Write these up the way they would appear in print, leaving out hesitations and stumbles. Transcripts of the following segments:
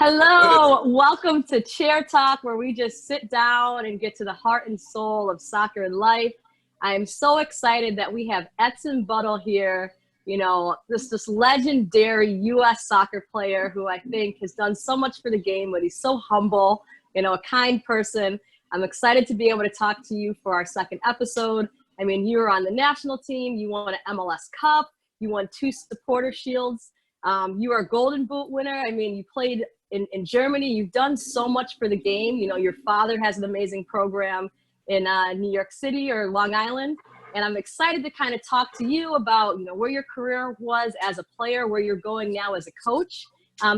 Hello, welcome to Chair Talk, where we just sit down and get to the heart and soul of soccer and life. I am so excited that we have Edson Buddle here, this legendary U.S. soccer player who I think has done so much for the game, but he's so humble, a kind person. I'm excited to be able to talk to you for our second episode. I mean, you were on the national team, you won an MLS Cup, you won 2 supporter shields. You are a Golden Boot winner. I mean, you played in Germany. You've done so much for the game. Your father has an amazing program in New York City or Long Island. And I'm excited to kind of talk to you about, where your career was as a player, where you're going now as a coach.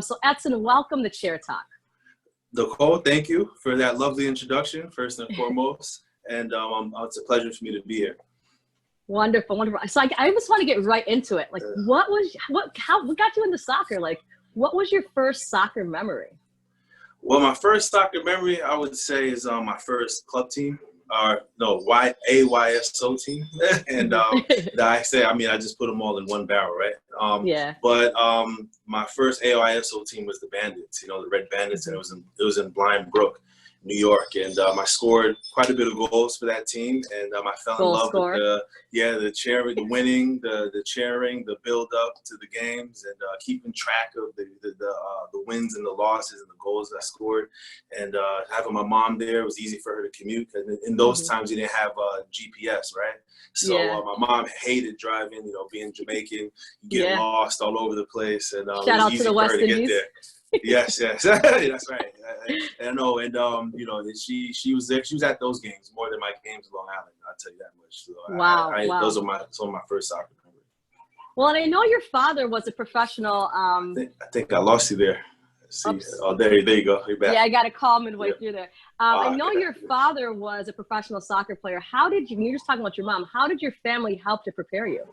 So Edson, welcome to Chair Talk. Nicole, thank you for that lovely introduction, first and foremost. And it's a pleasure for me to be here. Wonderful, wonderful. So I just want to get right into it. Like, what got you into soccer? Like, what was your first soccer memory? Well, my first soccer memory, I would say, is my first club team. AYSO team. And I just put them all in one barrel, right? Yeah. But my first AYSO team was the Bandits, the Red Bandits, and it was in Blind Brook, New York, and I scored quite a bit of goals for that team, and I fell in love with the cheering, the winning, the cheering, the build up to the games, and keeping track of the wins and the losses and the goals I scored, and having my mom there, it was easy for her to commute, because in those times you didn't have GPS, right? So my mom hated driving, being Jamaican, you get lost all over the place, and shout out to the West Indies. Yes, that's right. I know, and she was there. She was at those games more than my games in Long Island. I'll tell you that much. So wow. Those are some of my first soccer memories. Well, and I know your father was a professional. I think I lost you there. See, there you go. You're back. Yeah, I got a call midway through there. I know your father was a professional soccer player. How did you? You're just talking about your mom. How did your family help to prepare you?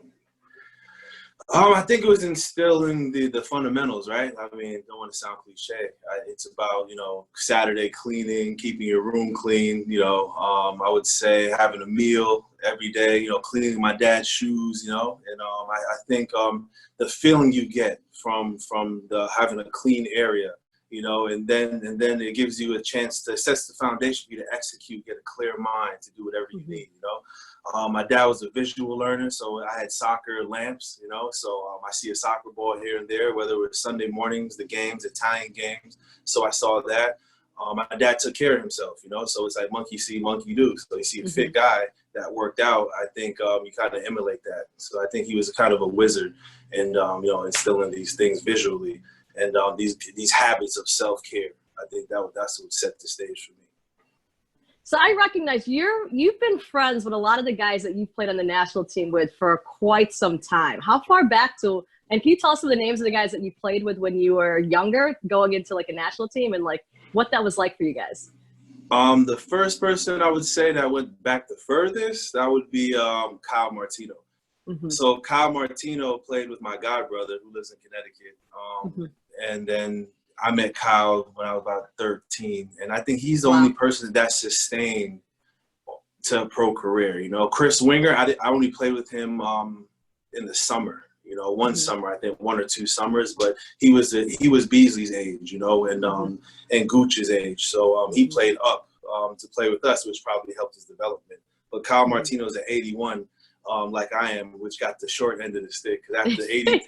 I think it was instilling the fundamentals, right? I mean, don't want to sound cliche. It's about, Saturday cleaning, keeping your room clean, I would say having a meal every day, cleaning my dad's shoes, and I think the feeling you get from having a clean area, and then it gives you a chance to set the foundation for you to execute, get a clear mind to do whatever you need, My dad was a visual learner, so I had soccer lamps, so I see a soccer ball here and there, whether it was Sunday mornings, the games, Italian games. So I saw that. My dad took care of himself, so it's like monkey see, monkey do. So you see a fit guy that worked out, I think you kind of emulate that. So I think he was kind of a wizard and, instilling these things visually and these habits of self-care. I think that's what set the stage for me. So I recognize you've been friends with a lot of the guys that you've played on the national team with for quite some time. How far back and can you tell us some of the names of the guys that you played with when you were younger, going into like a national team, and like what that was like for you guys? The first person I would say that went back the furthest, that would be Kyle Martino. So Kyle Martino played with my godbrother who lives in Connecticut. And then I met Kyle when I was about 13, and I think he's the only person that sustained to a pro career. Chris Winger, I only played with him in the summer. One summer, I think 1 or 2 summers, but he was Beasley's age, and Gooch's age. So he played up to play with us, which probably helped his development. But Kyle Martino's at 81. Like I am, which got the short end of the stick. Because after the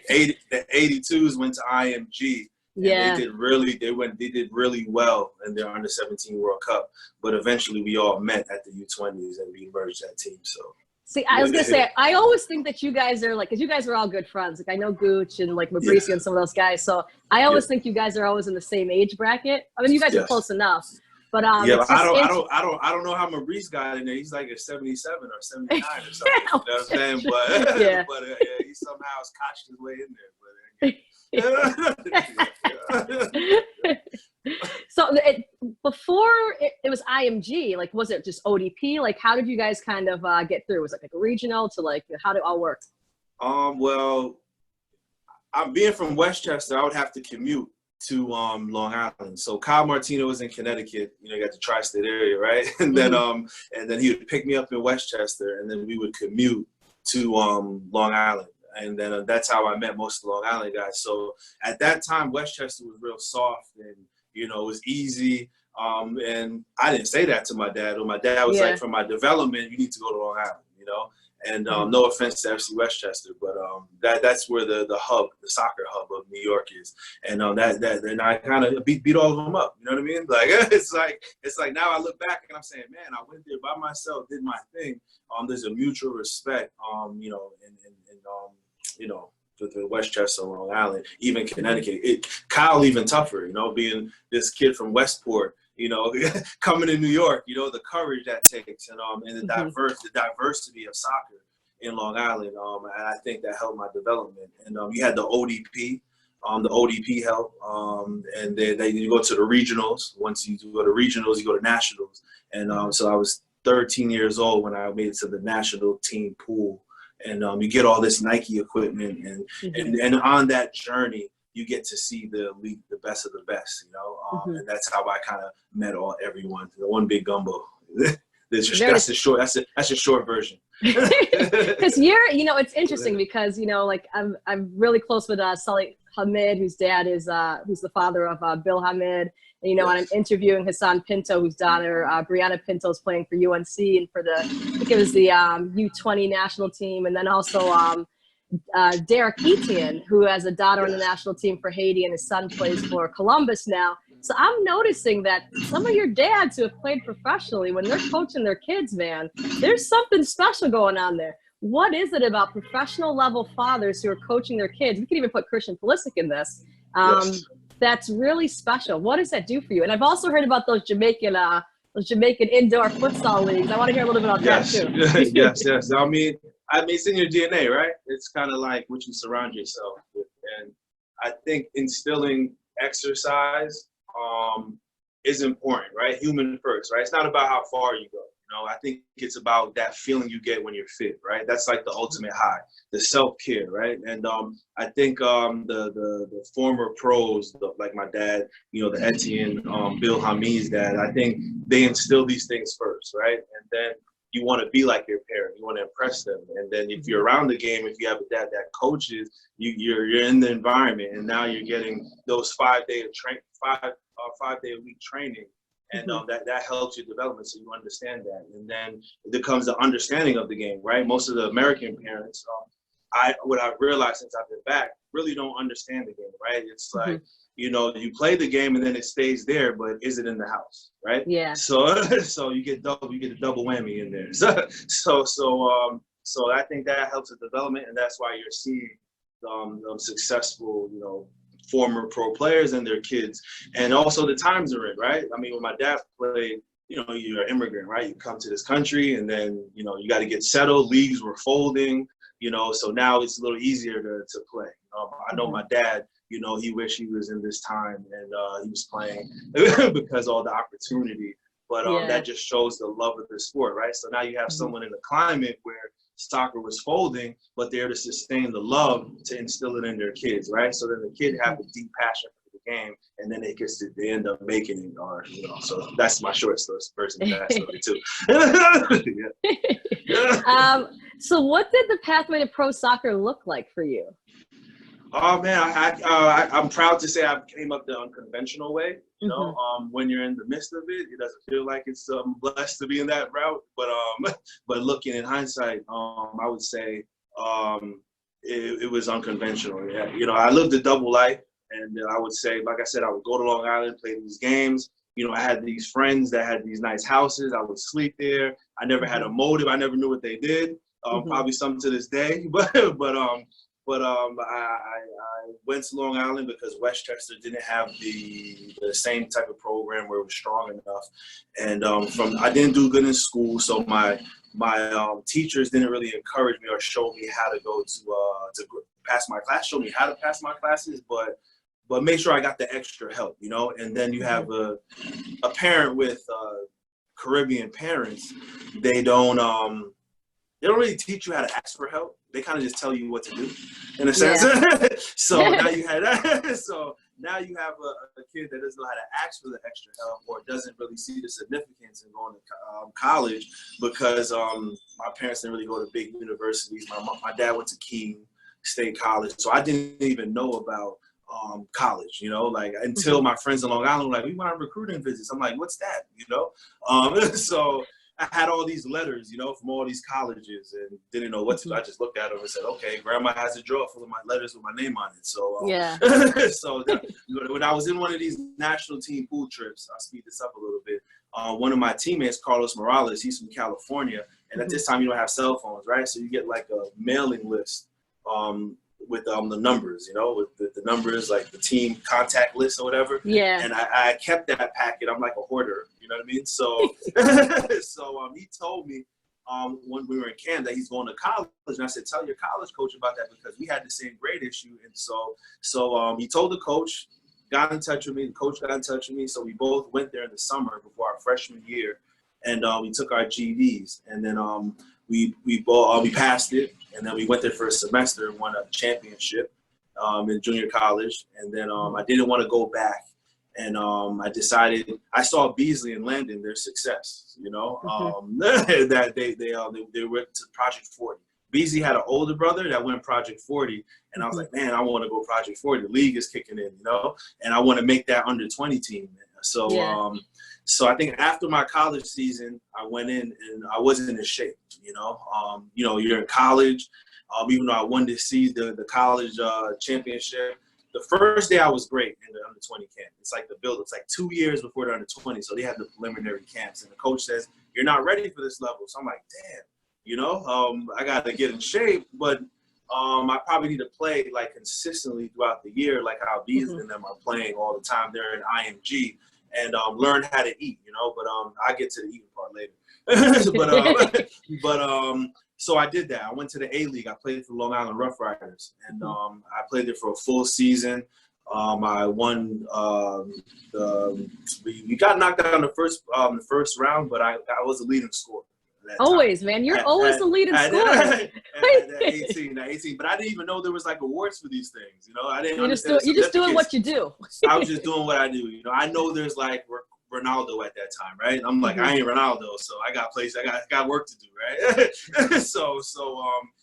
82s went to IMG. Yeah, they did really well in their under-17 World Cup. But eventually, we all met at the U20s and we merged that team. So, see, I was gonna say, I always think that you guys are because you guys are all good friends. Like I know Gooch and like Mauricio and some of those guys. So I always think you guys are always in the same age bracket. I mean, you guys are close enough. But I don't know how Maurice got in there. He's like a 77 or 79 or something. You know what I'm saying? But he somehow scotched his way in there. So before it was IMG, like was it just ODP? Like how did you guys kind of get through? Was it like a regional to like how did it all work? Well, I'm being from Westchester, I would have to commute to Long Island. So Kyle Martino was in Connecticut, you got the tri-state area, right? And then he would pick me up in Westchester, and then we would commute to Long Island. And then that's how I met most of the Long Island guys. So at that time, Westchester was real soft, and You know, it was easy. And I didn't say that to my dad. My dad was like, for my development, you need to go to Long Island, you know? And no offense to FC Westchester, but that's where the hub, the soccer hub of New York is. And and I kind of beat all of them up. You know what I mean? Like it's like now I look back and I'm saying, man, I went there by myself, did my thing. There's a mutual respect. You know, you know, to Westchester, Long Island, even Connecticut. Kyle even tougher. You know, being this kid from Westport. You know, coming to New York, you know, the courage that takes and the diversity of soccer in Long Island. And I think that helped my development. And you had the ODP. The ODP helped. And then you go to the regionals. Once you go to regionals, you go to nationals. And so I was 13 years old when I made it to the national team pool. And you get all this Nike equipment. And on that journey, you get to see the elite, the best of the best, you know, and that's how I kind of met everyone. The one big gumbo. That's the short version. Because you know, it's interesting because, you know, like I'm really close with Sully Hamid, whose dad is who's the father of Bill Hamid. And, you know, and I'm interviewing Hassan Pinto, whose daughter Brianna Pinto is playing for UNC and for I think it was the U20 national team, and then also. Derek Etienne, who has a daughter on the national team for Haiti, and his son plays for Columbus now. So I'm noticing that some of your dads who have played professionally, when they're coaching their kids, man, there's something special going on there. What is it about professional level fathers who are coaching their kids? We can even put Christian Pulisic in this. That's really special. What does that do for you? And I've also heard about those Jamaican indoor futsal leagues. I want to hear a little bit about that too. Yes. I mean, it's in your DNA, right? It's kind of like what you surround yourself with. And I think instilling exercise is important, right? Human first, right? It's not about how far you go. You know, I think it's about that feeling you get when you're fit, right? That's like the ultimate high, the self-care, right? And I think the former pros, like my dad, you know, the Edson, Bill Hamid's dad, I think they instill these things first, right? And then you want to be like your parent. You want to impress them. And then if you're around the game, if you have a dad that coaches, you're in the environment, and now you're getting those 5 day a week training. And that helps your development, so you understand that. And then it comes the understanding of the game, right? Most of the American parents, what I've realized since I've been back, really don't understand the game, right? It's like, you know, you play the game and then it stays there, but is it in the house, right? Yeah. So you get a double whammy in there. So I think that helps with development, and that's why you're seeing successful, you know, former pro players and their kids. And also the times are in, right? I mean, when my dad played, you know, you're an immigrant, right? You come to this country and then, you know, you got to get settled. Leagues were folding, you know, so now it's a little easier to play. I know my dad, you know, he wished he was in this time and he was playing because of all the opportunity. But that just shows the love of the sport, right? So now you have someone in a climate where soccer was folding, but they're to sustain the love to instill it in their kids, right? So then the kid have a deep passion for the game, and then they end up making it, or you know. So that's my short version of that story too. So what did the pathway to pro soccer look like for you? Oh man, I'm proud to say I came up the unconventional way. You know, when you're in the midst of it, it doesn't feel like it's blessed to be in that route. But looking in hindsight, I would say it was unconventional. Yeah, you know, I lived a double life, and I would say, like I said, I would go to Long Island, play these games. You know, I had these friends that had these nice houses. I would sleep there. I never had a motive. I never knew what they did. Probably some to this day, but I went to Long Island because Westchester didn't have the same type of program where it was strong enough, and I didn't do good in school, so my teachers didn't really encourage me or show me how to go to pass my class. Show me how to pass my classes, but make sure I got the extra help, you know. And then you have a parent with Caribbean parents. They don't really teach you how to ask for help. They kind of just tell you what to do, in a sense. So now you have that. So now you have a kid that doesn't know how to ask for the extra help, or doesn't really see the significance in going to college, because my parents didn't really go to big universities. My dad went to Keene State College, so I didn't even know about college, you know, like until my friends in Long Island were like, we went on recruiting visits. I'm like, what's that? You know? So I had all these letters, you know, from all these colleges and didn't know what to do. I just looked at them and said, okay, grandma has a drawer full of my letters with my name on it. So, so when I was in one of these national team pool trips, I'll speed this up a little bit. One of my teammates, Carlos Morales, he's from California. And at this time, you don't have cell phones, right? So you get like a mailing list with the numbers, you know, with the numbers, like the team contact list or whatever. Yeah. And I kept that packet. I'm like a hoarder, you know what I mean? So, he told me when we were in camp that he's going to college. And I said, tell your college coach about that because we had the same grade issue. And so he told the coach, got in touch with me. The coach got in touch with me. So we both went there in the summer before our freshman year. And we took our GEDs. And then we passed it. And then we went there for a semester and won a championship in junior college. And then I didn't want to go back. And I decided, I saw Beasley and Landon, their success, you know, that they went to Project 40. Beasley had an older brother that went Project 40. And I was like, man, I want to go Project 40. The league is kicking in, you know, and I want to make that under 20 team. So, so I think after my college season, I went in and I wasn't in shape, you know. You're in college, even though I won this season, the college championship. The first day I was great in the under 20 camp. It's like the build. It's like 2 years before the under 20. So they have the preliminary camps. And the coach says, you're not ready for this level. So I'm like, damn, you know, I got to get in shape. But I probably need to play like consistently throughout the year, like how Beasley and them are playing all the time. They're in IMG. And learn how to eat, you know. But I'll get to the eating part later. So I did that. I went to the A-League. I played for Long Island Rough Riders. And I played there for a full season. I won we got knocked out in the first round, but I was the leading scorer. Always, man. You're always the leading scorer. At 18. But I didn't even know there was like awards for these things. You know, I didn't. You're just doing what you do. I was just doing what I do. You know, I know there's like Ronaldo at that time, right? I'm like, I ain't Ronaldo, so I got got work to do, right? so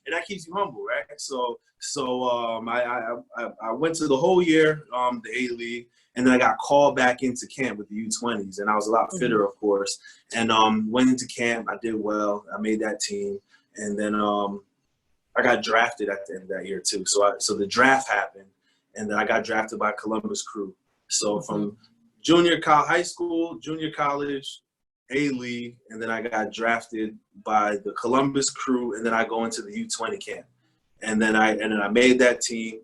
and that keeps you humble, right? So I went to the whole year, the A-League. And then I got called back into camp with the U20s, and I was a lot fitter, of course. And went into camp. I did well. I made that team, and then I got drafted at the end of that year too. So the draft happened, and then I got drafted by Columbus Crew. So from high school, junior college, A-League, and then I got drafted by the Columbus Crew, and then I go into the U20 camp, and then I made that team,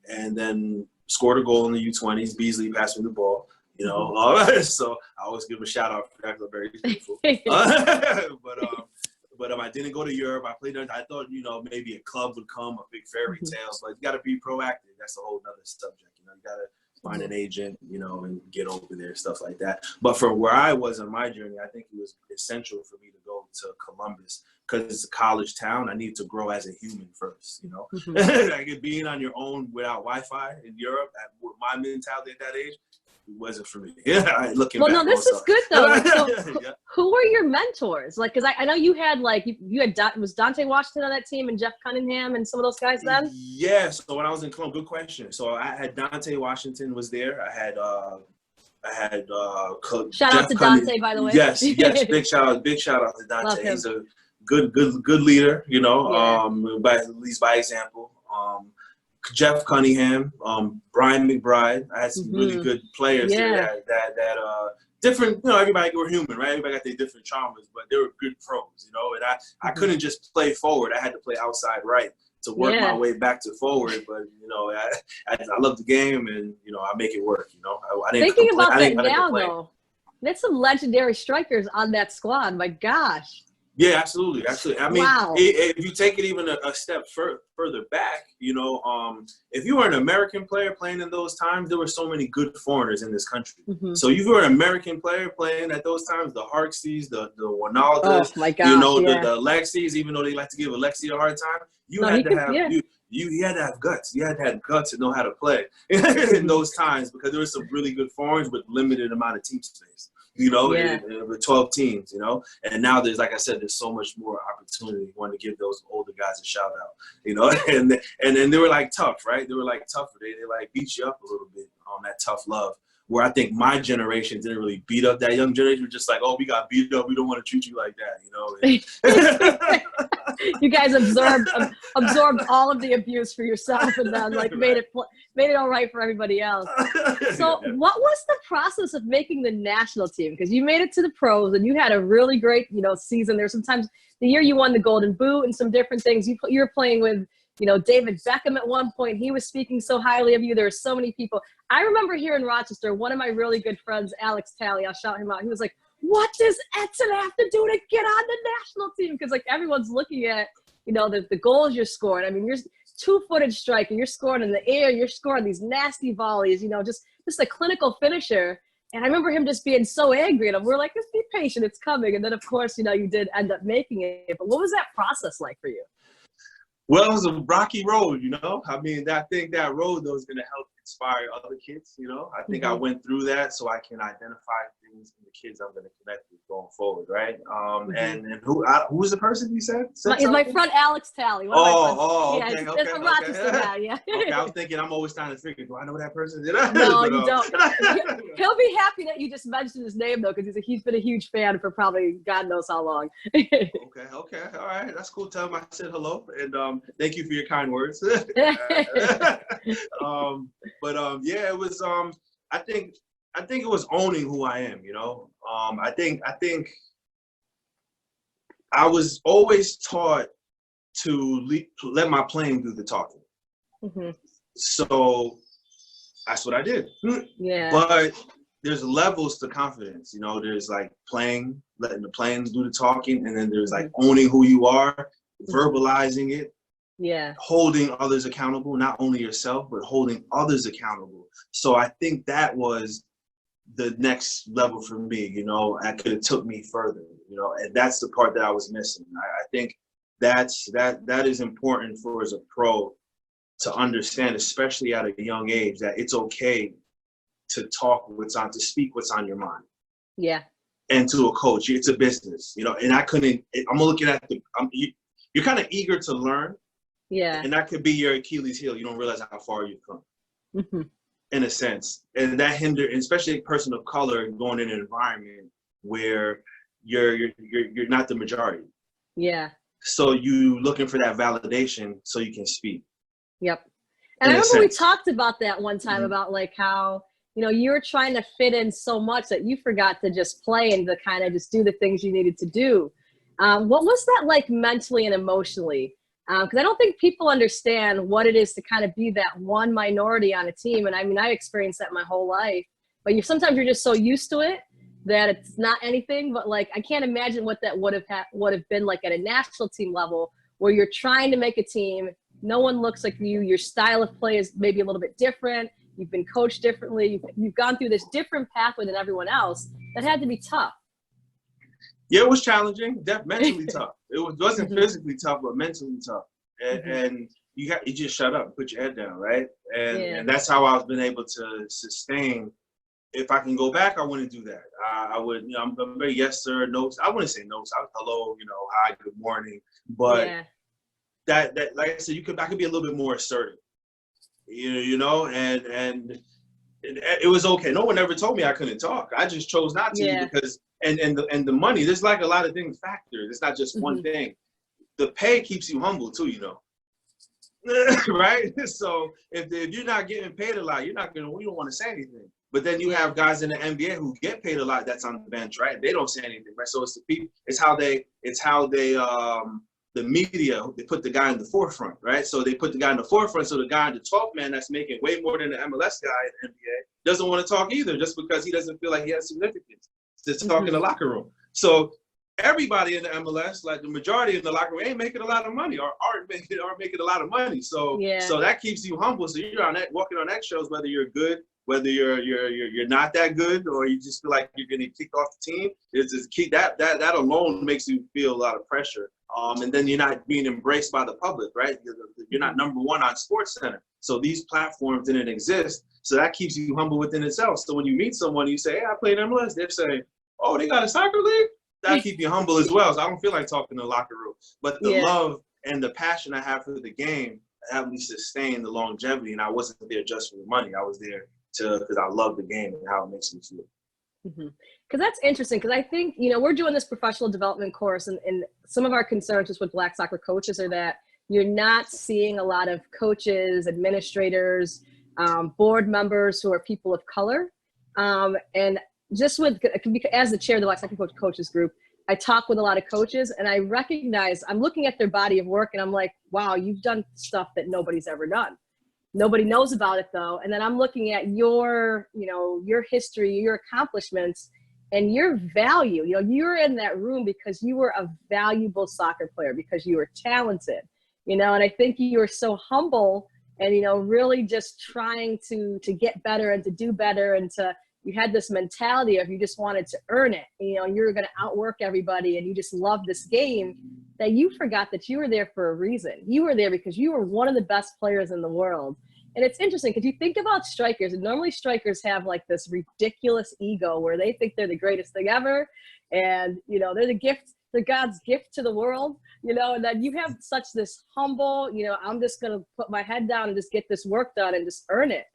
and then scored a goal in the U20s. Beasley passed me the ball, you know. So I always give him a shout out for that. I'm very grateful. But I didn't go to Europe. I played. I thought, you know, maybe a club would come, a big fairy tale. But you got to be proactive. That's a whole other subject. You know, you got to find an agent, you know, and get over there, stuff like that. But for where I was on my journey, I think it was essential for me to go to Columbus because it's a college town. I need to grow as a human first, you know. Like being on your own without Wi-Fi in Europe, with my mentality at that age, it wasn't for me. Looking back. Well, no, this is good though. So, Yeah. who were your mentors? Like, because I know you had was Dante Washington on that team and Jeff Cunningham and some of those guys then? Yeah. So when I was in Columbus, good question. So I had Dante Washington was there. I had shout out to Dante, by the way. Yes. Big shout out to Dante. He's a good leader, you know, at least by example. Jeff Cunningham, Brian McBride. I had some really good players there that different, you know, everybody were human, right? Everybody got their different traumas, but they were good pros, you know, and I couldn't just play forward. I had to play outside right to work my way back to forward, but, you know, I love the game and, you know, I make it work, you know. I didn't Thinking complain. about that now, complain. though, there's some legendary strikers on that squad. My gosh. Yeah, absolutely. I mean, wow. If you take it even a step further back, you know, if you were an American player playing in those times, there were so many good foreigners in this country. So if you were an American player playing at those times, the Harkseys, the Ronaldos, oh my gosh, you know, the Alexis, even though they like to give Alexi a hard time, you had to have guts. You had to have guts to know how to play in those times because there were some really good foreigners with limited amount of team space. You know, with 12 teams, you know, and now there's, like I said, there's so much more opportunity opportunity, wanted to give those older guys a shout out, you know, and then they were like tough, right? They were like tougher. They like beat you up a little bit on that tough love. Where I think my generation didn't really beat up that young generation. We're just like, oh, we got beat up. We don't want to treat you like that, you know. You guys absorbed all of the abuse for yourself, and then like made it all right for everybody else. So, what was the process of making the national team? Because you made it to the pros, and you had a really great, you know, season. There's sometimes the year you won the Golden Boot and some different things. You were playing with, you know, David Beckham at one point. He was speaking so highly of you. There were so many people. I remember here in Rochester, one of my really good friends, Alex Talley, I'll shout him out. He was like, what does Edson have to do to get on the national team? Because like everyone's looking at, you know, the goals you're scoring. I mean, you're two-footed striker. You're scoring in the air. You're scoring these nasty volleys, you know, just a clinical finisher. And I remember him just being so angry. And we're like, just be patient. It's coming. And then, of course, you know, you did end up making it. But what was that process like for you? Well, it was a rocky road, you know. I mean, I think that road, though, is going to help inspire other kids, you know. I think I went through that so I can identify things in the kids I'm going to connect with going forward, right? And who was the person you said my friend Alex Talley. Okay, yeah, it's a Rochester guy, yeah. Okay, I was thinking, I'm always trying to figure, do I know that person? No, you don't. He'll be happy that you just mentioned his name, though, because he's been a huge fan for probably God knows how long. Okay, all right, that's cool. Tell him I said hello, and thank you for your kind words. Yeah, it was. I think it was owning who I am. You know, I think I was always taught to let my playing do the talking. So that's what I did. Yeah. But there's levels to confidence. You know, there's like letting the playing do the talking, and then there's like owning who you are, verbalizing it. Yeah. Holding others accountable, not only yourself, but holding others accountable. So I think that was the next level for me, you know. I could have took me further, you know, and that's the part that I was missing. I think that is important for as a pro to understand, especially at a young age, that it's okay to to speak what's on your mind. Yeah. And to a coach, it's a business, you know, and I'm looking at you're kind of eager to learn. Yeah. And that could be your Achilles heel. You don't realize how far you've come, in a sense. And that especially a person of color going in an environment where you're not the majority. Yeah. So you looking for that validation so you can speak. Yep. And I remember we talked about that one time about like how, you know, you were trying to fit in so much that you forgot to just play and to kind of just do the things you needed to do. What was that like mentally and emotionally? Because I don't think people understand what it is to kind of be that one minority on a team. And I mean, I experienced that my whole life. But sometimes you're just so used to it that it's not anything. But like, I can't imagine what that would have been like at a national team level, where you're trying to make a team. No one looks like you. Your style of play is maybe a little bit different. You've been coached differently. You've gone through this different pathway than everyone else. That had to be tough. Yeah, it was challenging, mentally tough. It wasn't physically tough, but mentally tough. And you just shut up and put your head down, right? And that's how I've been able to sustain. If I can go back, I wouldn't do that. I would, you know, I'm very yes sir, no. I wouldn't say no. Hello, you know, hi, good morning. But that like I said, I could be a little bit more assertive. You know, and it was okay. No one ever told me I couldn't talk. I just chose not to because. And the money, there's like a lot of things factored. It's not just one thing. The pay keeps you humble too, you know. Right? So if you're not getting paid a lot, you don't want to say anything. But then you have guys in the NBA who get paid a lot that's on the bench, right? They don't say anything, right? So it's the people, it's how they the media, they put the guy in the forefront, right? So they put the guy in the forefront, so the guy in the 12th man that's making way more than the MLS guy in the NBA doesn't want to talk either, just because he doesn't feel like he has significance to talk in the locker room. So everybody in the MLS, like the majority in the locker room, ain't making a lot of money or aren't making a lot of money. So so that keeps you humble. So you're walking on eggshells, whether you're good, whether you're not that good, or you just feel like you're getting kicked off the team. It's just that alone makes you feel a lot of pressure. And then you're not being embraced by the public, right? You're not number one on SportsCenter. So these platforms didn't exist. So that keeps you humble within itself. So when you meet someone, you say, hey, I play in MLS. They're saying, oh, they got a soccer league? that keep you humble as well. So I don't feel like talking in the locker room. But the Yeah. love and the passion I have for the game helped me sustain the longevity. And I wasn't there just for the money. I was there because I love the game and how it makes me feel. Because that's interesting, because I think, you know, we're doing this professional development course, and some of our concerns just with Black soccer coaches are that you're not seeing a lot of coaches, administrators, board members who are people of color. And just with, as the chair of the Black soccer coaches group, I talk with a lot of coaches, and I recognize, I'm looking at their body of work, and I'm like, wow, you've done stuff that nobody's ever done. Nobody knows about it though. And then I'm looking at your, you know, your history, your accomplishments, and your value. You know, you're in that room because you were a valuable soccer player, because you were talented, you know, and I think you were so humble and, you know, really just trying to get better and to do better, and you had this mentality of you just wanted to earn it. You know, you were going to outwork everybody, and you just loved this game, that you forgot that you were there for a reason. You were there because you were one of the best players in the world. And it's interesting because you think about strikers, and normally strikers have like this ridiculous ego where they think they're the greatest thing ever. And, you know, they're God's gift to the world, you know, and then you have such this humble, you know, I'm just going to put my head down and just get this work done and just earn it.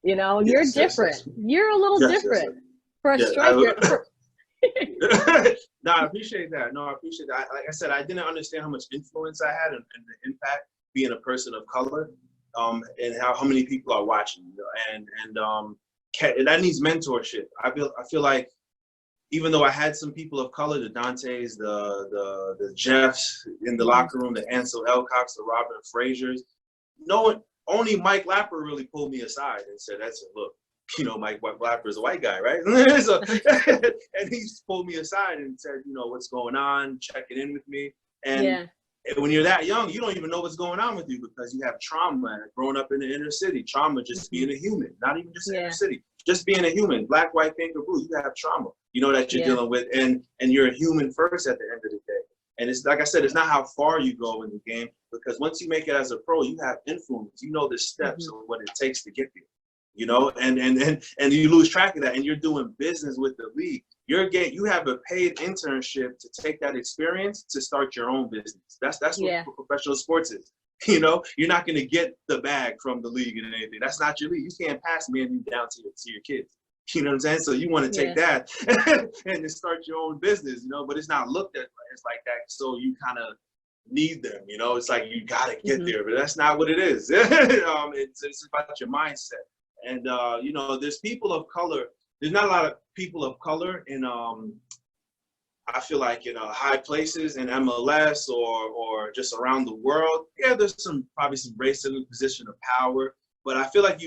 You know, you're different. You're a little different for a striker. No, I appreciate that. No, I appreciate that. Like I said, I didn't understand how much influence I had and the impact being a person of color, and how many people are watching, you know, and that needs mentorship. I feel like even though I had some people of color, the Dantes, the Jeffs in the locker room, the Ansel Elcocks, the Robert Frazier's, only Mike Lapper really pulled me aside and said, "That's it. Look, you know, Mike Lapper is a white guy, right?" So, and he pulled me aside and said, "You know, what's going on? Checking in with me." And when you're that young, you don't even know what's going on with you because you have trauma growing up in the inner city. Trauma, just being a human, not even just inner city, just being a human. Black, white, pink, or blue. You have trauma, you know, that you're dealing with, and you're a human first at the end of the day. And it's like I said, it's not how far you go in the game, because once you make it as a pro, you have influence. You know the steps of what it takes to get there. You know, and you lose track of that, and you're doing business with the league. You have a paid internship to take that experience to start your own business. That's what professional sports is. You know, you're not going to get the bag from the league and anything. That's not your league. You can't pass me and you down to your kids. You know what I'm saying? So you want to take that and then start your own business, you know, but it's not looked at as like that. So you kind of need them, you know, it's like you got to get there, but that's not what it is. It's about your mindset. And, you know, there's people of color. There's not a lot of people of color in, I feel like, in high places in MLS or just around the world. Yeah, there's probably some racism, position of power, but I feel like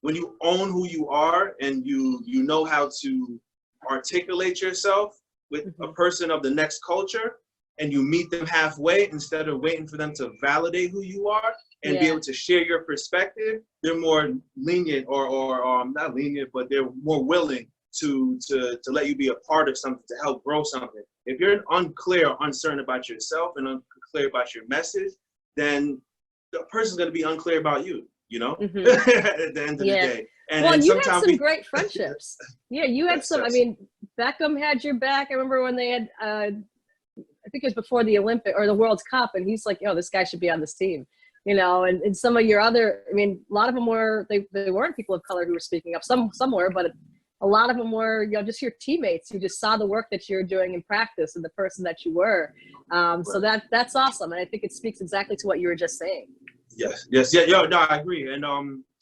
when you own who you are and you know how to articulate yourself with a person of the next culture, and you meet them halfway instead of waiting for them to validate who you are and be able to share your perspective, they're more lenient or not lenient, but they're more willing to let you be a part of something, to help grow something. If you're unclear or uncertain about yourself and unclear about your message, then the person's going to be unclear about you, you know, at the end of the day. And you had some great friendships. You had some, I mean, Beckham had your back. I remember when they had, I think it was before the Olympic or the World Cup, and he's like, "Oh, this guy should be on this team," you know. And some of your other, I mean, a lot of them were they weren't people of color who were speaking up. Some were, but a lot of them were, you know, just your teammates who just saw the work that you're doing in practice and the person that you were. So that's awesome, and I think it speaks exactly to what you were just saying. Yes, no, I agree. And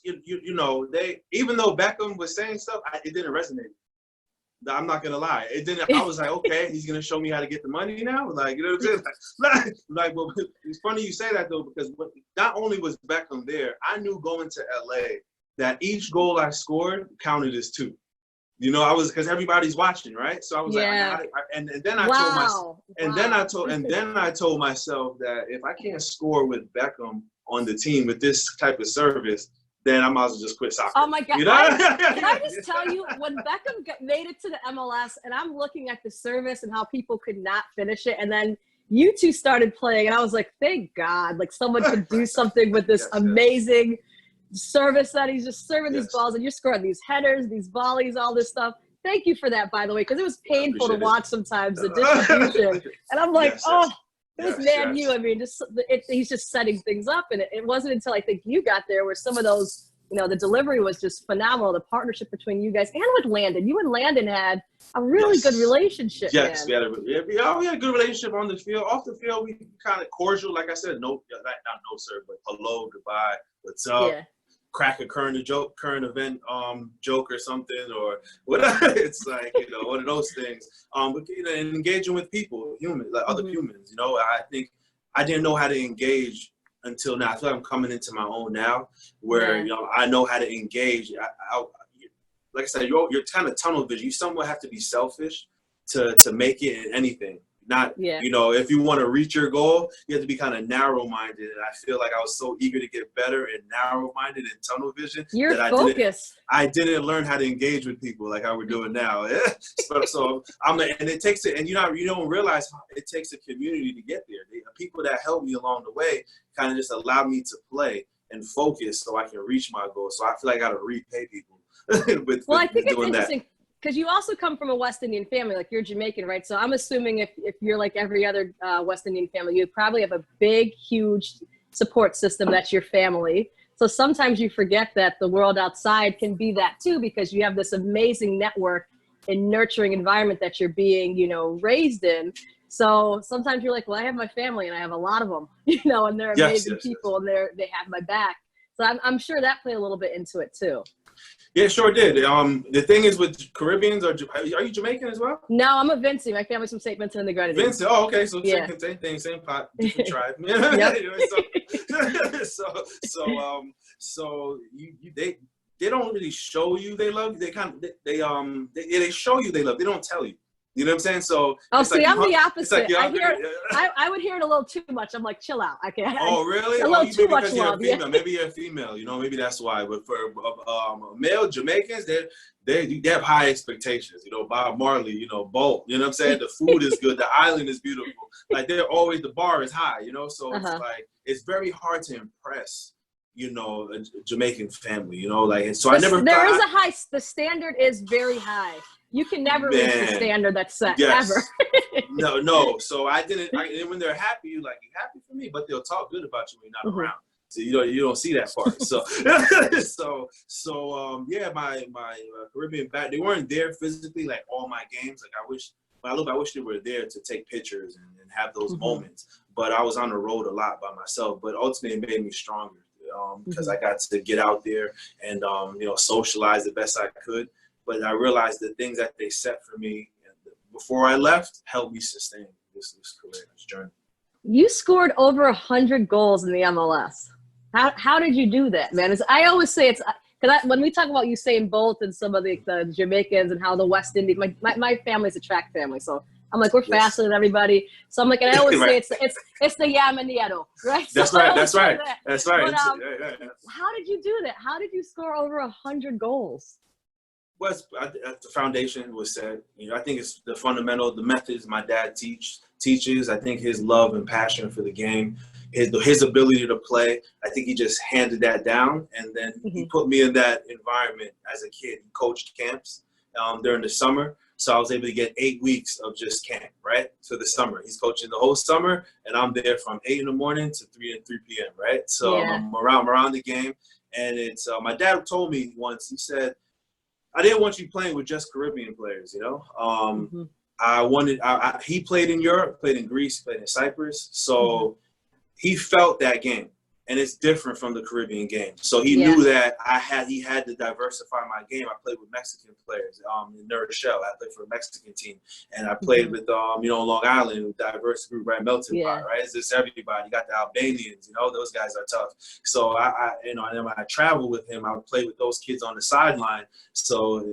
you know, even though Beckham was saying stuff, it didn't resonate. I'm not gonna lie, it didn't. I was like, okay, he's gonna show me how to get the money now, like, you know what I'm saying? Like, well, it's funny you say that though, because not only was Beckham there, I knew going to LA that each goal I scored counted as 2. You know, because everybody's watching, right? So I was like, and then I told myself, and then I told myself that if I can't score with Beckham on the team with this type of service, then I might as well just quit soccer. Oh my God! You know? Can I just tell you, when Beckham made it to the MLS, and I'm looking at the service and how people could not finish it, and then you two started playing, and I was like, thank God, like someone could do something with this amazing service that he's just serving these balls, and you're scoring these headers, these volleys, all this stuff. thank you for that, by the way, because it was painful to watch sometimes, the it. distribution. And I'm like, Yes, oh, yes. it was Man U. I mean, he's just setting things up. And it wasn't until I think you got there where some of those, you know, the delivery was just phenomenal. The partnership between you guys and with Landon. You and Landon had a really good relationship. Yes, man. we had a good relationship on the field. Off the field, we kind of cordial. Like I said, not no sir, but hello, goodbye, what's up? Yeah. Crack a current event joke or something or whatever. It's like, you know, one of those things. But you know, and engaging with people, humans, like other humans. You know, I think I didn't know how to engage until now. I feel like I'm coming into my own now, where you know I know how to engage. Like I said, you're kind of tunnel vision. You somewhat have to be selfish to make it in anything. Not, you know, if you want to reach your goal, you have to be kind of narrow-minded. And I feel like I was so eager to get better and narrow-minded and tunnel vision that focused. I didn't learn how to engage with people like how we're doing now. So and it takes it, and you don't realize it takes a community to get there. The people that helped me along the way kind of just allowed me to play and focus so I can reach my goal. So I feel like I got to repay people. I think it's interesting because you also come from a West Indian family, like you're Jamaican, right? So I'm assuming if you're like every other West Indian family, you probably have a big, huge support system that's your family. So sometimes you forget that the world outside can be that too, because you have this amazing network and nurturing environment that you're being, you know, raised in. So sometimes you're like, well, I have my family and I have a lot of them, you know, and they're amazing people and they have my back. So I'm sure that played a little bit into it too. Yeah, sure did. The thing is with Caribbeans, are you Jamaican as well? No, I'm a Vincent. My family's from St. Vincent and the Grenadines. Vincent, oh, okay. So same thing, same pot, different tribe. They don't really show you they love you. They show you they love. They don't tell you. You know what I'm saying? So I'm the opposite. I would hear it a little too much. I'm like, chill out. I can't. Oh, really? A little too much love. Maybe you're a female. You know, maybe that's why. But for male Jamaicans, they have high expectations. You know, Bob Marley. You know, Bolt. You know what I'm saying? The food is good. The island is beautiful. Like the bar is high. You know, so it's like it's very hard to impress. You know, a Jamaican family. You know, like, and so the standard is very high. You can never reach the standard that's set, ever. No. So when they're happy, you're like, you happy for me? But they'll talk good about you when you're not around. So you don't see that part. My Caribbean back, they weren't there physically, like all my games. Like I wish they were there to take pictures and have those moments. But I was on the road a lot by myself. But ultimately, it made me stronger because I got to get out there and socialize the best I could. But I realized the things that they set for me before I left helped me sustain this career, this journey. You scored over 100 goals in the MLS. How did you do that, man? I always say it's because when we talk about Usain Bolt and some of the Jamaicans and how the West Indies, my family's a track family, so I'm like, we're faster than everybody. So I'm like, and I always say it's the yam and the edo, right? That's right. That's right. But, how did you do that? How did you score over 100 goals? Well, the foundation was set. You know, I think it's the fundamental, the methods my dad teaches. I think his love and passion for the game, his ability to play. I think he just handed that down, and then he put me in that environment as a kid. He coached camps during the summer, so I was able to get 8 weeks of just camp, right, for the summer. He's coaching the whole summer, and I'm there from 8 in the morning to 3 p.m. Right, so I'm around the game, and it's my dad told me once. He said, I didn't want you playing with just Caribbean players, you know. I wanted. He played in Europe, played in Greece, played in Cyprus, so he felt that game, and it's different from the Caribbean game. So he knew that he had to diversify my game. I played with Mexican players in New Rochelle. I played for a Mexican team, and I played with Long Island, diverse group, right, melting pot, right. It's just everybody. You got the Albanians, you know, those guys are tough. So and then when I traveled with him, I would play with those kids on the sideline. So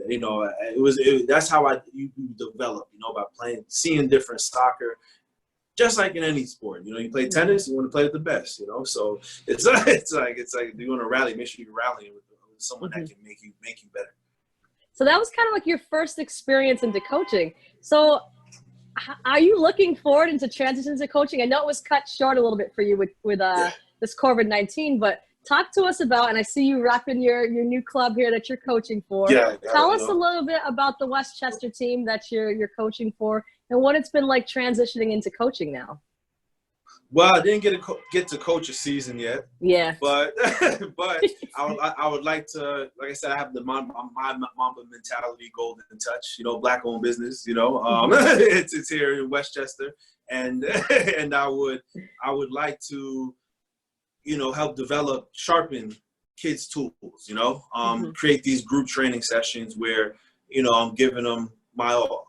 that's how you develop, you know, by seeing different soccer. Just like in any sport, you know, you play tennis, you want to play with the best, you know. So it's like you want to rally, make sure you're rallying with someone that can make you better. So that was kind of like your first experience into coaching. So are you looking forward into transitions to coaching? I know it was cut short a little bit for you with this COVID-19, but talk to us about, and I see you repping your new club here that you're coaching for. Tell us a little bit about the Westchester team that you're coaching for, and what it's been like transitioning into coaching now. Well, I didn't get to coach a season yet. Yeah. But I would like to, like I said, I have the Mamba mentality, golden touch, you know, Black-owned business, you know. It's here in Westchester, and I would like to, you know, help develop, sharpen kids' tools, you know, create these group training sessions where, you know, I'm giving them my all.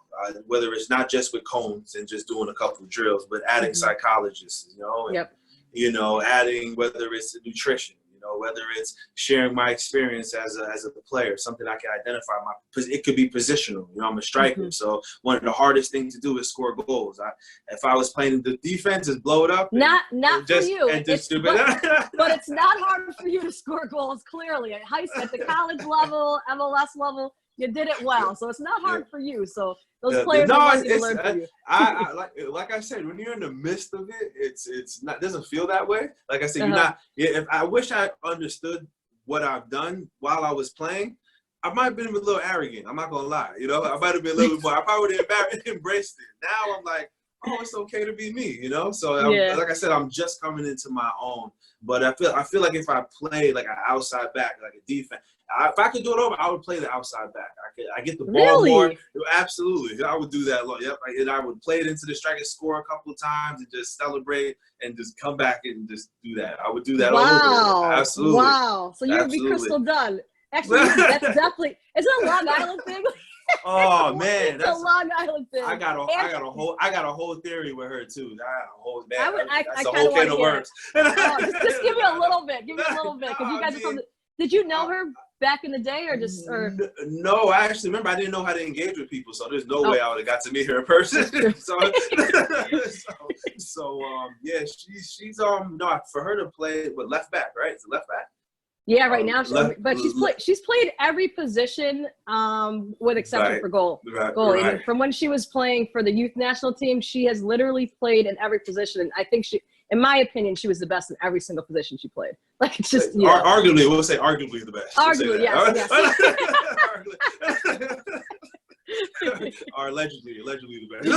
Whether it's not just with cones and just doing a couple of drills, but adding psychologists, you know, and, you know, adding whether it's nutrition, you know, whether it's sharing my experience as a player, something I can identify. It could be positional. You know, I'm a striker, so one of the hardest things to do is score goals. If I was playing the defense, just blow it up. Not for you. But it's not hard for you to score goals. Clearly, at the college level, MLS level, you did it well. So it's not hard for you. So those players are lucky to learn from you. I like I said, when you're in the midst of it, it's not, doesn't feel that way. Like I said, you're not. If I wish I understood what I've done while I was playing, I might have been a little arrogant. I'm not gonna lie. You know, I might have been a little bit more. I probably would have embraced it. Now I'm like, oh, it's okay to be me. You know. So like I said, I'm just coming into my own. But I feel like if I played like an outside back, like a defense. If I could do it over, I would play the outside back. I get the ball more. Absolutely, I would do that. Yep, and I would play it into the strike and score a couple of times and just celebrate and just come back and just do that. I would do that. Wow, over. Absolutely. Wow. So you'd be Crystal Dunn. Actually, that's definitely. Is it a Long Island thing? Oh man, that's a Long Island thing. I got a whole theory with her too. That's a whole can of worms. Just give me a little bit. Give me a little bit, because you guys are from. Did you know her back in the day, or just? Or? No, I actually remember I didn't know how to engage with people, so there's no way I would have got to meet her in person. Yeah, she's no, for her to play with left back, right? It's a left back. Yeah, right now, she's played every position, with exception for goal. Right. From when she was playing for the youth national team, she has literally played in every position, and I think in my opinion, she was the best in every single position she played. Like, it's just arguably, we'll say arguably the best. Arguably, yes. Or allegedly the best.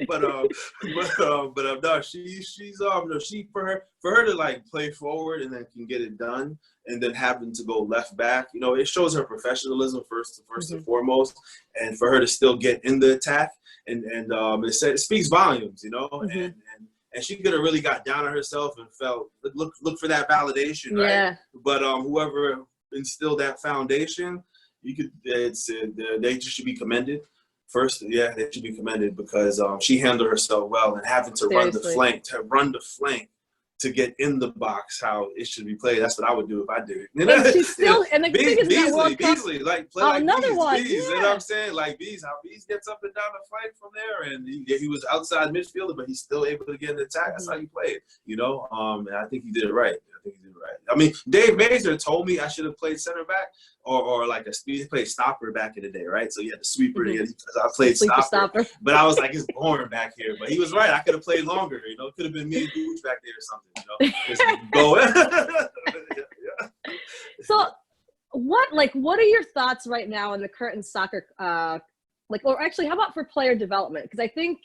but no, she's for her to like play forward and then can get it done, and then having to go left back, you know, it shows her professionalism first and foremost, and for her to still get in the attack, and it speaks volumes, you know, and she could have really got down on herself and felt look for that validation, right? Yeah. But whoever instilled that foundation, they just should be commended. First, they should be commended because she handled herself well, and having to run the flank to get in the box how it should be played. That's what I would do if I did it. And she's still, and the thing is, Beasley, like play like another one. Bees, you know what I'm saying? Like Bees, how Bees gets up and down the flank from there, and he was outside midfielder, but he's still able to get in the attack. That's how you play it, you know. And I think he did it right. I mean, Dave Mazur told me I should have played center back or like he played stopper back in the day, right? So you had the sweeper. I played stopper, but I was like, it's boring back here. But he was right. I could have played longer. You know, it could have been me and Gooch back there or something. You know, just go. So, what are your thoughts right now on the current soccer? Or actually, how about for player development? Because I think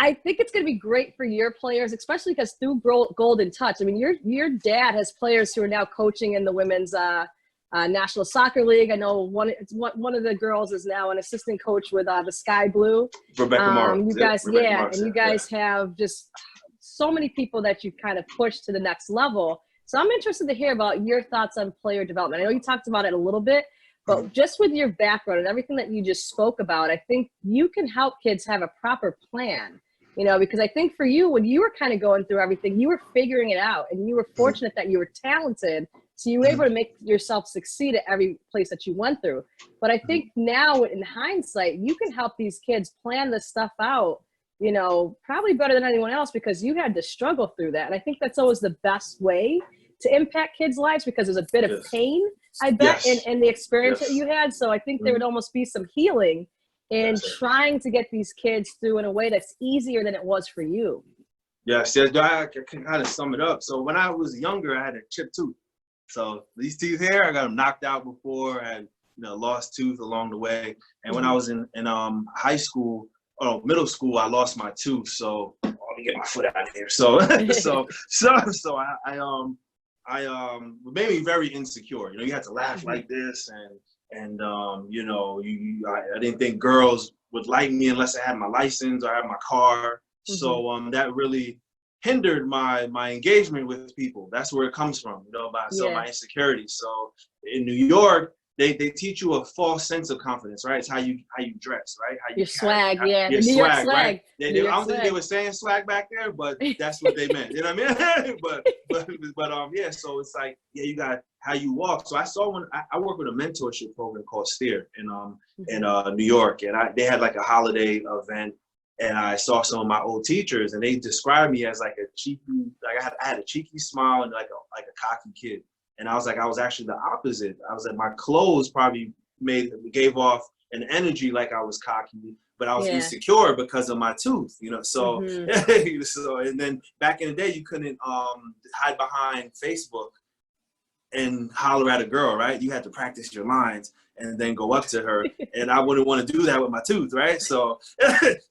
it's going to be great for your players, especially because through Golden Touch, I mean, your dad has players who are now coaching in the women's National Soccer League. I know one of the girls is now an assistant coach with the Sky Blue. Rebecca Morris. You guys have just so many people that you've kind of pushed to the next level. So I'm interested to hear about your thoughts on player development. I know you talked about it a little bit, but just with your background and everything that you just spoke about, I think you can help kids have a proper plan. You know, because I think for you, when you were kind of going through everything, you were figuring it out, and you were fortunate that you were talented, so you were able to make yourself succeed at every place that you went through. But I think now, in hindsight, you can help these kids plan this stuff out, you know, probably better than anyone else, because you had to struggle through that. And I think that's always the best way to impact kids' lives, because there's a bit of pain, I bet, in the experience that you had. So I think there would almost be some healing in trying to get these kids through in a way that's easier than it was for you. Yes, yes, I can kind of sum it up. So when I was younger, I had a chipped tooth. So these teeth here, I got them knocked out before. I had, lost tooth along the way. And when I was in high school, middle school, I lost my tooth. So let me get my foot out of here. So it made me very insecure. You had to laugh like this, and I didn't think girls would like me unless I had my license or I had my car. So that really hindered my engagement with people. That's where it comes from, my insecurities. So in New York, they teach you a false sense of confidence, right? It's how you dress, right? How you your swag, your New swag, York swag. Right? I don't think they swag. were saying swag back there, but that's what they meant. You know what I mean? but so it's like, you got how you walk. So I saw when I work with a mentorship program called Steer in New York, and they had like a holiday event. And I saw some of my old teachers, and they described me as like a cheeky, like I had a cheeky smile and like a cocky kid. And I was actually the opposite. I was like, my clothes probably gave off an energy like I was cocky, but I was insecure because of my tooth, So, so, and then back in the day, you couldn't hide behind Facebook and holler at a girl, right? You had to practice your lines and then go up to her. And I wouldn't want to do that with my tooth, right? So,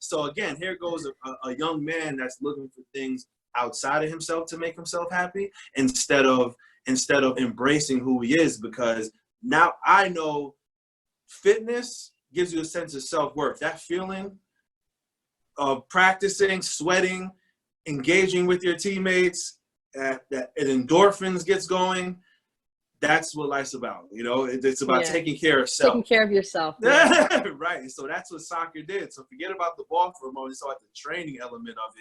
so again, here goes a young man that's looking for things outside of himself to make himself happy instead of embracing who he is, because now I know fitness gives you a sense of self-worth. That feeling of practicing, sweating, engaging with your teammates, that endorphins gets going. That's what life's about. It's about taking care of self. Taking care of yourself. Yeah. Right. So that's what soccer did. So forget about the ball for a moment. So at the training element of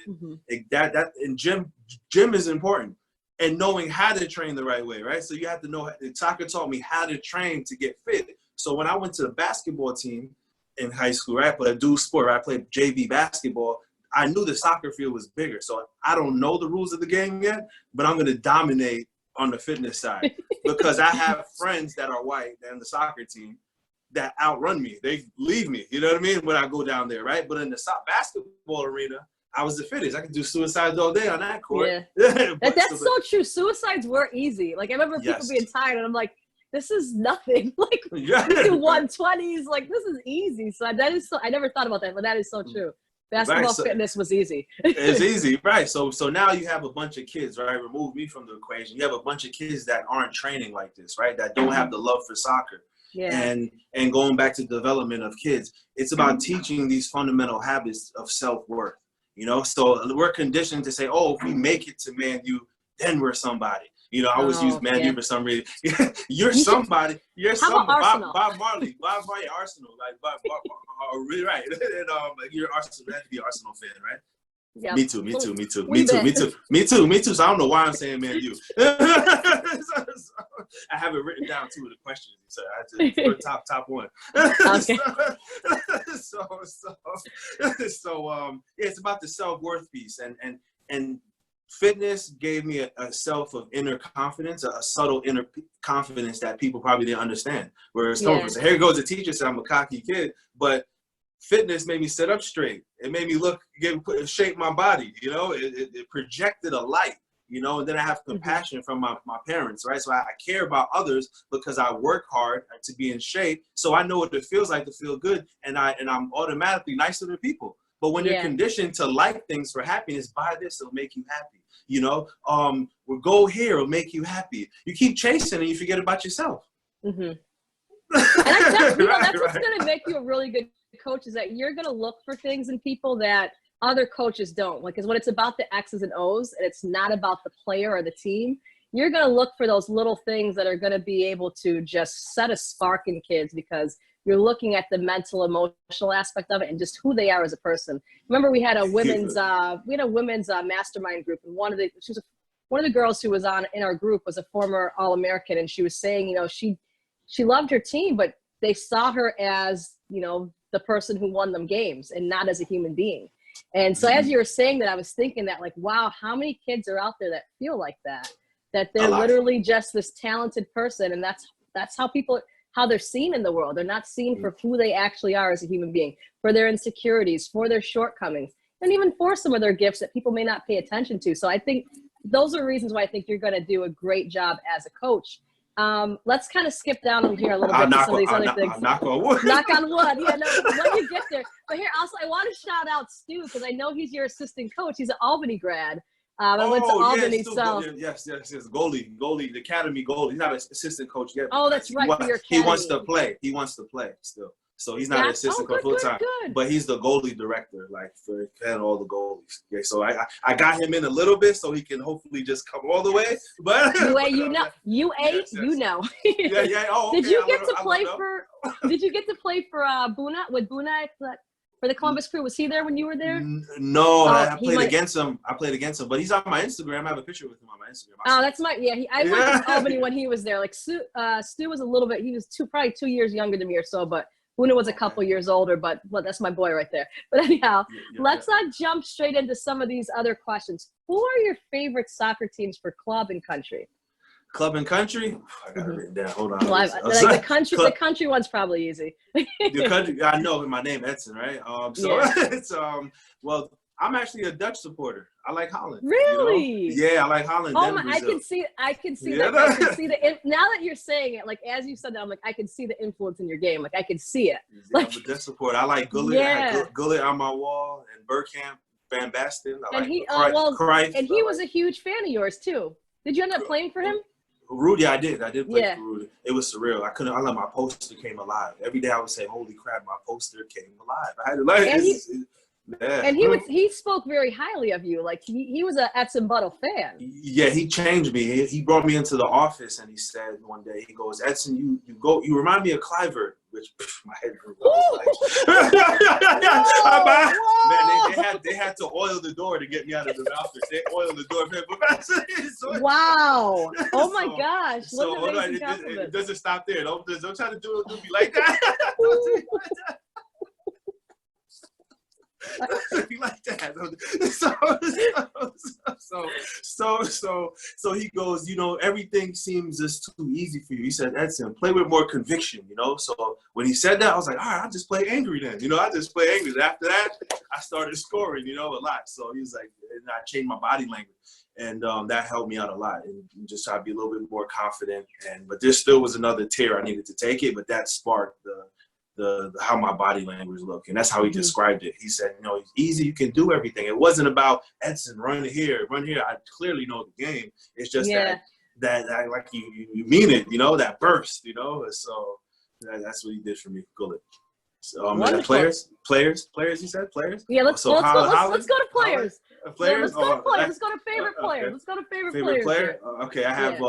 it, that and gym is important. And knowing how to train the right way, right? So you have to know, soccer taught me how to train to get fit. So when I went to the basketball team in high school, right, but a dual sport, right, I played JV basketball, I knew the soccer field was bigger. So I don't know the rules of the game yet, but I'm going to dominate on the fitness side because I have friends that are white and the soccer team that outrun me. They leave me, you know what I mean, when I go down there, right? But in the basketball arena, I was the fittest. I could do suicides all day on that court. Yeah. That's so true. Suicides were easy. Like, I remember people being tired, and I'm like, this is nothing. Like, do 120s. Like, this is easy. So that is so. I never thought about that, but that is so true. Basketball fitness was easy. It's easy, right? So now you have a bunch of kids, right? Remove me from the equation. You have a bunch of kids that aren't training like this, right? That don't have the love for soccer. Yeah. And going back to development of kids, it's about teaching these fundamental habits of self-worth. So we're conditioned to say, oh, if we make it to Man U, then we're somebody. I always use Man U for some reason. You're somebody. You're somebody. Bob Marley, Arsenal. Like really right. And you're Arsenal. You have to be an Arsenal fan, right? Yeah. Me too. So I don't know why I'm saying Man U. I have it written down too with the questions. So I had to top one. Okay. So it's about the self-worth piece, and fitness gave me a self of inner confidence, a subtle inner confidence that people probably didn't understand. Where it's coming from. So here goes the teacher said I'm a cocky kid, but fitness made me sit up straight. It made me shape my body. It projected a light. And then I have compassion from my parents, right? So I care about others because I work hard to be in shape. So I know what it feels like to feel good, and I'm automatically nicer to people. But when you're conditioned to like things for happiness, buy this, it'll make you happy. We'll go here, it'll make you happy. You keep chasing and you forget about yourself. And that's what's going to make you a really good coach, is that you're going to look for things in people that other coaches don't. Like, because when it's about the X's and O's and it's not about the player or the team, you're going to look for those little things that are going to be able to just set a spark in kids, because you're looking at the mental, emotional aspect of it and just who they are as a person. Remember, we had a women's mastermind group, and one of the girls who was in our group was a former All-American, and she was saying, she loved her team, but they saw her as, the person who won them games and not as a human being. And so as you were saying that, I was thinking that, like, wow, how many kids are out there that feel like that they're literally just this talented person, and that's how they're seen in the world. They're not seen for who they actually are as a human being, for their insecurities, for their shortcomings. and even for some of their gifts that people may not pay attention to. So I think those are reasons why I think you're going to do a great job as a coach. Let's kind of skip down here a little bit to some of these other things. Knock on wood. Knock on wood. Yeah, no, when you get there. But here, also, I want to shout out Stu, because I know he's your assistant coach. He's an Albany grad. I went to Albany, Stu, so. yes. Goalie, the academy goalie. He's not an assistant coach yet. Oh, that's right, for your academy. He wants to play still. So he's not an assistant coach full time, but he's the goalie director, like for all the goalies. Okay, so I got him in a little bit so he can hopefully just come all the way. But you know. Yeah. Oh, okay. Did you get to play for? Did you get to play for Buna with Buna for the Columbus Crew? Was he there when you were there? No, I played against him. But he's on my Instagram. I have a picture with him on my Instagram. Oh, that's my I went to Albany when he was there. Like Stu was a little bit. He was probably 2 years younger than me or so, but. Una was a couple years older, but that's my boy right there. But anyhow, let's not jump straight into some of these other questions. Who are your favorite soccer teams for club and country? Club and country? I got it written down. Hold on. Well, the country one's probably easy. The country, I know my name Edson, right? It's well, I'm actually a Dutch supporter. I like Holland. Really? You know? Yeah, I like Holland. Oh, I can see that. I can see now that you're saying it, like as you said that, I'm like, I can see the influence in your game. Like I can see it. Yeah, like, I'm a Dutch supporter. I like Gullit. Yeah. I had Gullit on my wall, and Bergkamp, Van Basten. Cruyff. And he was a huge fan of yours too. Did you end up playing for him? Rudy, I did. I did play for Rudy. It was surreal. I let my poster came alive. Every day I would say, "Holy crap, my poster came alive." I had to like and he spoke very highly of you. Like he was a Edson Buddle fan. Yeah, he changed me. He brought me into the office and he said one day, he goes, "Edson, you remind me of Clivert," which my head grew. Man, they had to oil the door to get me out of the office. They oiled the door. Wow! Oh my gosh! So it doesn't stop there. Don't try to do me like that. Like that. So he goes, everything seems just too easy for you. He said, "Edson, play with more conviction, So when he said that, I was like, all right, I'll just play angry then. I just play angry. After that, I started scoring, a lot. So he was like, and I changed my body language. And that helped me out a lot, and just try to be a little bit more confident. But there still was another tier I needed to take it, but that sparked the how my body language looked, and that's how he described it. He said, it's easy, you can do everything. It wasn't about Edson, run here. I clearly know the game. It's just that like you mean it, that burst, So that's what he did for me. Good. So players. You said players. Yeah, let's go to players. Players. Yeah, let's go to favorite players. Okay. Let's go to favorite player. Okay, I have.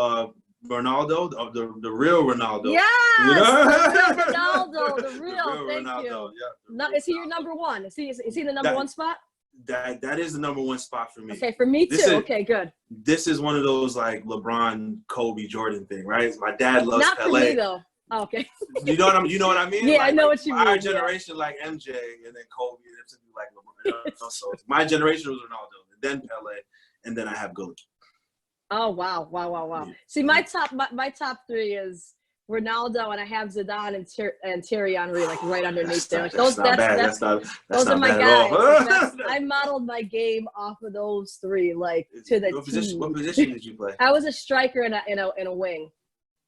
Ronaldo, the real Ronaldo. Yes, Ronaldo, the real. Thank Ronaldo, you. Yeah, is he your number one? Is he the number one spot? That is the number one spot for me. Okay, for me too. Okay, good. This is one of those like LeBron, Kobe, Jordan thing, right? My dad loves Not Pelé. For me though. Oh, okay. You know what I mean? Yeah, I know what you mean. Our generation like MJ, and then Kobe, and then like LeBron. So my generation was Ronaldo, and then Pelé, and then I have Gullit. Oh wow! Yeah. See, my top three is Ronaldo, and I have Zidane and Thierry Henry like right underneath there. Like, those are my guys. I modeled my game off of those three, like to the T. What position did you play? I was a striker in a wing.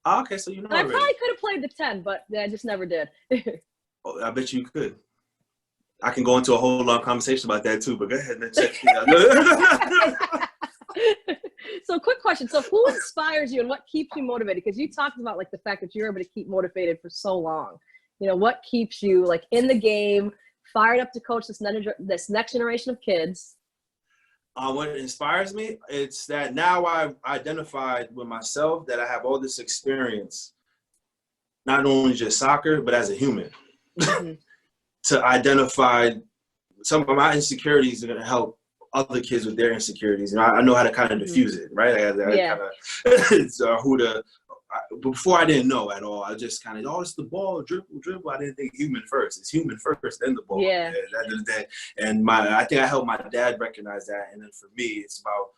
Oh, okay, so you know. I probably could have played the 10, but I just never did. Oh, I bet you could. I can go into a whole long conversation about that too, but go ahead and check me out. So quick question. So who inspires you and what keeps you motivated? Because you talked about like the fact that you're able to keep motivated for so long. What keeps you like in the game, fired up to coach this next generation of kids? What inspires me, it's that now I've identified with myself that I have all this experience, not only just soccer, but as a human. Mm-hmm. To identify some of my insecurities are going to help other kids with their insecurities. I know how to kind of diffuse it, right? Before I didn't know at all. I just kind of, it's the ball, dribble. I didn't think human first. It's human first, then the ball. Yeah. And I think I helped my dad recognize that. And then for me, it's about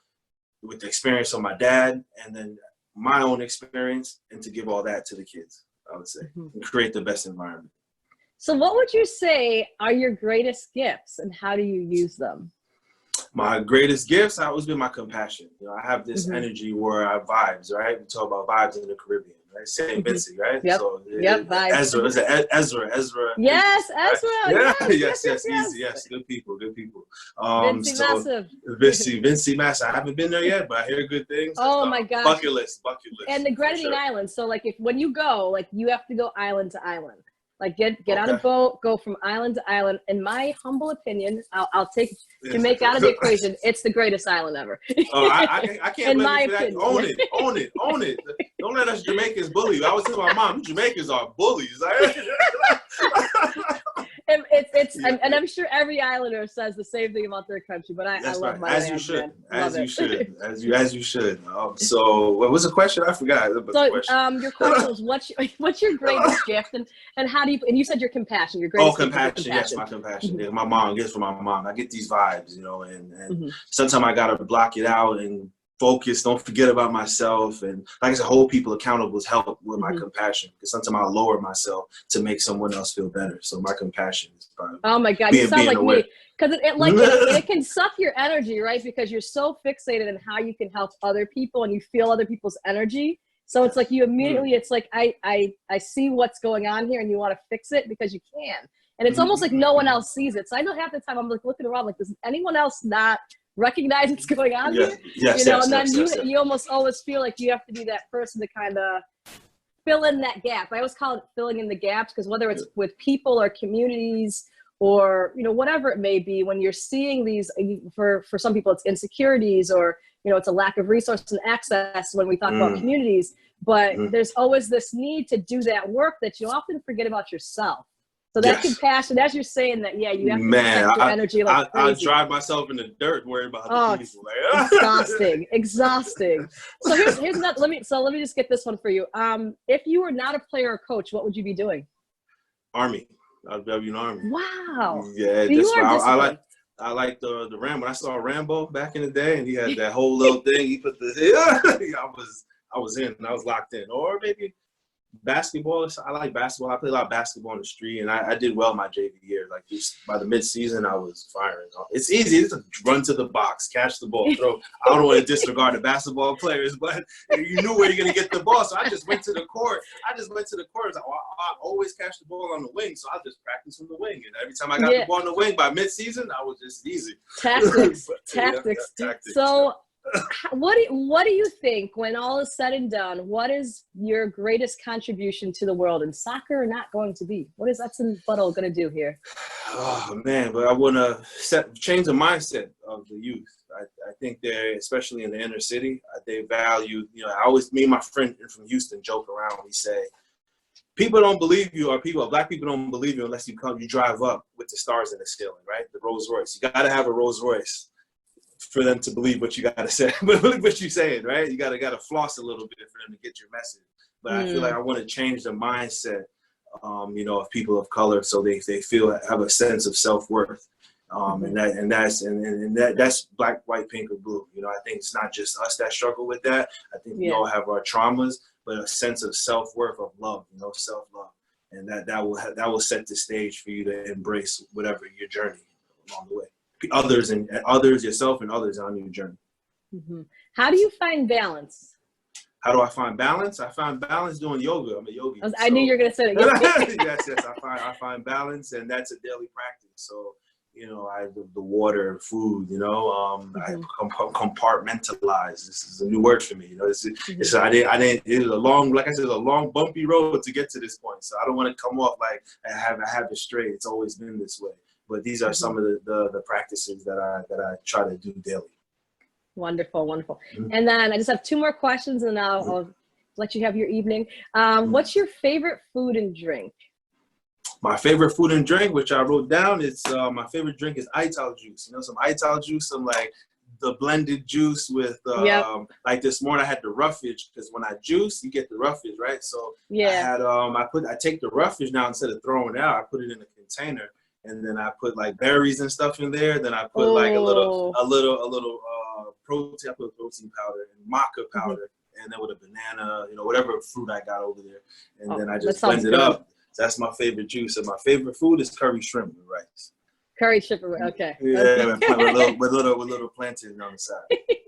with the experience of my dad and then my own experience and to give all that to the kids, I would say, and create the best environment. So what would you say are your greatest gifts and how do you use them? My greatest gifts, I always been my compassion. You know, I have this energy where I vibes, right? We talk about vibes in the Caribbean, right? Saint Vincent, right? Yep. So Vibes. Ezra, is it Ezra? Yes, Right? Ezra. Yeah, Yes, easy, yes, good people. Vinci Massive. Vinci Massive. I haven't been there yet, but I hear good things. Oh my gosh. Bucket list. And the Grenadine Islands. So like when you go, like you have to go island to island. Like get on a boat, go from island to island. In my humble opinion, I'll take Jamaica out of the equation. It's the greatest island ever. Oh, I can't blame you for that. Own it. Don't let us Jamaicans bully you. I was telling my mom, Jamaicans are bullies. And I'm sure every islander says the same thing about their country, but I love my land. As you should. So what was the question? I forgot. Your question was what's your greatest gift and how do you, and you said your compassion, your greatest gift. Compassion. Yes, my compassion. Yeah, my mom gets from my mom. I get these vibes, you know, and sometimes I gotta block it out and focus, don't forget about myself, and like I said, hold people accountable is help with my compassion, because sometimes I'll lower myself to make someone else feel better. So my compassion is probably my God, you sound like aware. Me, because it can suck your energy, right? Because you're so fixated in how you can help other people and you feel other people's energy. So it's like you immediately, it's like I see what's going on here and you want to fix it because you can. And it's almost like no one else sees it. So I know half the time I'm like looking around like, does anyone else not recognize what's going on here? Yes, you know, and then you almost always feel like you have to be that person to kind of fill in that gap. I always call it filling in the gaps, because whether it's with people or communities or, you know, whatever it may be, when you're seeing these, for some people it's insecurities, or, you know, it's a lack of resource and access when we talk about communities, but there's always this need to do that work that you often forget about yourself. So that compassion, as you're saying that, you have to protect your energy like crazy. I drive myself in the dirt worried about the people. Exhausting. So here's another. Let me just get this one for you. If you were not a player or coach, what would you be doing? Army. I'd be in the Army. Wow. Yeah, that's I like the Rambo. When I saw Rambo back in the day, and he had that whole little thing. He put I was in. I was locked in. Or maybe basketball. I like basketball. I play a lot of basketball in the street, and I did well my JV year. Like by the mid-season, I was firing. It's easy. It's to run to the box, catch the ball, throw. I don't want to disregard the basketball players, but you knew where you're gonna get the ball. So I just went to the court. I always catch the ball on the wing, so I just practice from the wing. And every time I got the ball on the wing by mid-season, I was just easy. Tactics. So. What do you think, when all is said and done, what is your greatest contribution to the world? And soccer not going to be? What is Edson Buddle going to do here? Oh man, but I want to change the mindset of the youth. I think they're, especially in the inner city, they value, you know, me and my friend from Houston joke around. We say, people don't believe you, or black people don't believe you unless you drive up with the stars in the ceiling, right? The Rolls Royce. You got to have a Rolls Royce for them to believe what you gotta say, what you're saying, right? You gotta floss a little bit for them to get your message. But I feel like I want to change the mindset, you know, of people of color, so they have a sense of self-worth, and that's black, white, pink, or blue. You know, I think it's not just us that struggle with that. I think we all have our traumas, but a sense of self-worth, of love, you know, self-love, and that will set the stage for you to embrace whatever your journey along the way. Others, yourself, and others on your journey. How do you find balance? How do I find balance? I find balance doing yoga. I'm a yogi. I knew you were gonna say that. Yes. I find balance, and that's a daily practice. So, you know, the water, food. You know, I compartmentalize. This is a new word for me. You know, it was a long, like I said, a long bumpy road to get to this point. So I don't want to come off like I have it straight. It's always been this way. But these are some of the practices that I try to do daily. Wonderful. And then I just have two more questions, and I'll let you have your evening. What's your favorite food and drink? My favorite food and drink, which I wrote down, is my favorite drink is Ital juice. You know, some Ital juice, some like the blended juice with like this morning I had the roughage, because when I juice, you get the roughage, right? So I had I take the roughage now, instead of throwing it out, I put it in a container. And then I put like berries and stuff in there. Then I put like a little protein. I put protein powder and maca powder, and then with a banana, you know, whatever fruit I got over there. And then I just blend it up. that's my favorite juice. And my favorite food is curry shrimp with rice. Curry shrimp, okay. Yeah, with little plantain on the side.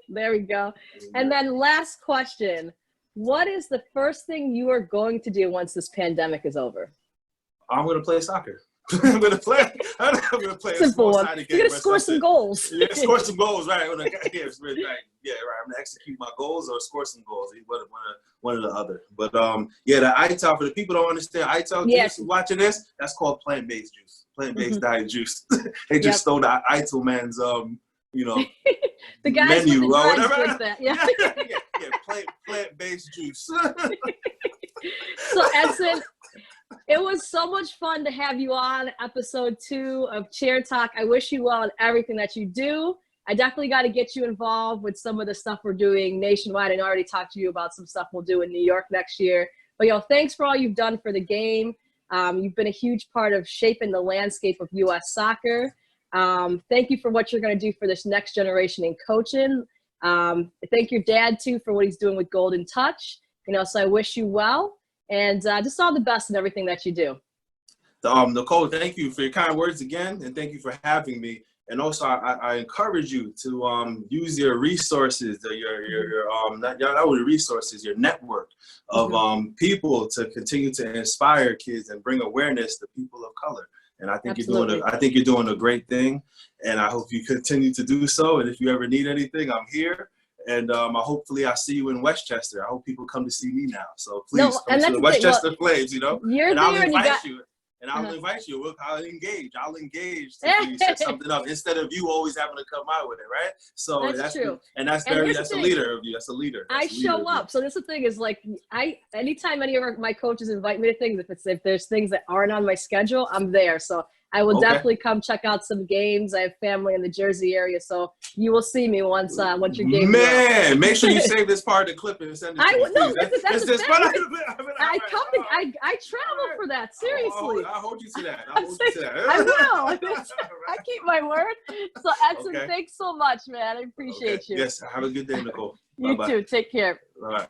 There we go. And then last question. What is the first thing you are going to do once this pandemic is over? I'm going to play soccer. I'm going to play a small-sided game. You're going to score some goals. Yeah, score some goals, right. I'm going to execute my goals or score some goals. One or the other. But, the ITAL, for the people who don't understand, ITAL juice watching this, that's called plant-based juice. Plant-based diet juice. They just stole the ITAL man's, the guys menu with the or whatever. Like that. Yeah. Plant-based juice. So Edson, it was so much fun to have you on episode 2 of Chair Talk. I wish you well in everything that you do. I definitely got to get you involved with some of the stuff we're doing nationwide. And I already talked to you about some stuff we'll do in New York next year. But thanks for all you've done for the game. You've been a huge part of shaping the landscape of U.S. soccer. Thank you for what you're going to do for this next generation in coaching. Thank your dad too for what he's doing with Golden Touch. So I wish you well and just all the best in everything that you do. Nicole, thank you for your kind words again, and thank you for having me. And also, I encourage you to use your resources, your network of people to continue to inspire kids and bring awareness to people of color. And I think you're doing a great thing, and I hope you continue to do so. And if you ever need anything, I'm here. And hopefully I see you in Westchester. I hope people come to see me now. So please come to the Westchester Flames, You're I'll invite you. And I'll invite you. I'll engage to set something up instead of you always having to come out with it, right? So that's true. That's a leader of you. That's a leader. I show up. So this is the thing is anytime any of my coaches invite me to things, if there's things that aren't on my schedule, I'm there. So I will definitely come check out some games. I have family in the Jersey area, so you will see me once your game. Man, make sure you save this part of the clip and send it to me. I travel for that. Seriously, I'll hold you to that. I will. I keep my word. So Edson, thanks so much, man. I appreciate you. Yes, have a good day, Nicole. You too. Take care. All right.